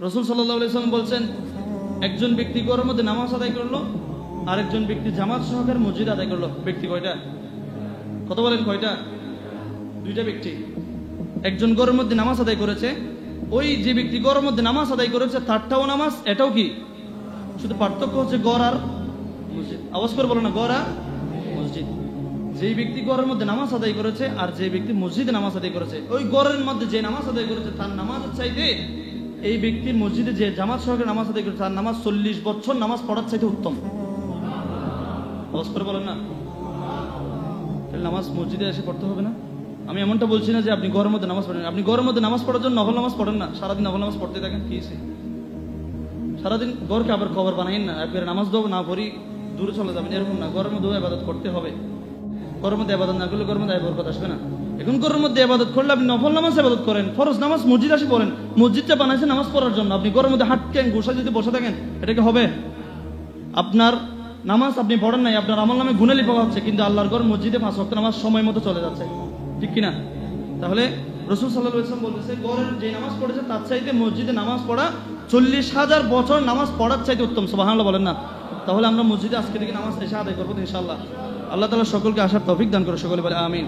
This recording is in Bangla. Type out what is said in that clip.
রাসূল সাল্লাল্লাহু আলাইহি ওয়াসাল্লাম বলছেন, একজন ব্যক্তি ঘরের মধ্যে নামাজ আদায় করলো, আর একজন ব্যক্তি জামাত সহকারে মসজিদ আদায় করলো। ব্যক্তি কয়টা? কত বলেন কয়টা? দুইটা ব্যক্তি। একজন ঘরের মধ্যে নামাজ আদায় করেছে, ওই যে ব্যক্তি ঘরের মধ্যে নামাজ আদায় করেছে তারটাও নামাজ, এটাও কি, শুধু পার্থক্য হচ্ছে ঘর আর মসজিদ। আওয়াজ করে বলো না, ঘর আর মসজিদ। যেই ব্যক্তি ঘরের মধ্যে নামাজ আদায় করেছে আর যে ব্যক্তি মসজিদে নামাজ আদায় করেছে, ওই ঘরের মধ্যে যে নামাজ আদায় করেছে তার নামাজের চাইতে এই ব্যক্তি মসজিদে যে জামাত সহকারে নামাজ আদায় করেছে তার নামাজ 40 বছর নামাজ পড়ার চাইতে উত্তম। আওয়াজ করে বলেন না, তাহলে নামাজ মসজিদে এসে পড়তে হবে না? আমি এমনটা বলছি না যে আপনি ঘরের মধ্যে নামাজ পড়েন। আপনি ঘরের মধ্যে নামাজ পড়ার জন্য নফল নামাজ পড়েন না, সারাদিন নফল নামাজ পড়তে থাকেন, কি সারাদিন ঘরকে আবার খবর বানাইন না, একবারে নামাজ দেবো না পড়ি দূরে চলে যাবেন, এরকম না। ঘরের মধ্যে ইবাদত করতে হবে। ঘরের মধ্যে ইবাদত না করলে ঘরের মধ্যে বরকত আসবে না। এখন ঘরের মধ্যে ইবাদত করলে আপনি নফল নামাজ ইবাদত করেন, ফরজ নামাজ মসজিদ আসে পড়েন। মসজিদটা বানাইছে নামাজ পড়ার জন্য, আপনি ঘরের মধ্যে হাঁটকেন গোসা যদি বসে থাকেন, এটা কি হবে? আপনার নামাজ আপনি পড়েন নাই, আপনার আমল নামে গুণে লিখা হচ্ছে, কিন্তু আল্লাহর ঘর মসজিদে 5 ওয়াক্ত নামাজ সময় মতো চলে যাচ্ছে, ঠিক কিনা? তাহলে রাসূল সাল্লাল্লাহু আলাইহি ওয়াসাল্লাম বলতেছে, ঘরের যে নামাজ পড়েছে তার চাইতে মসজিদে নামাজ পড়া 40,000 বছর নামাজ পড়ার চাইতে উত্তম। সুবহানাল্লাহ বলেন না? তাহলে আমরা মসজিদে আজকে থেকে নামাজ এসে আদায় করবো ইনশাআল্লাহ। আল্লাহ তাআলা সকলকে আসার তৌফিক দান করে, সকলে বলে আমিন।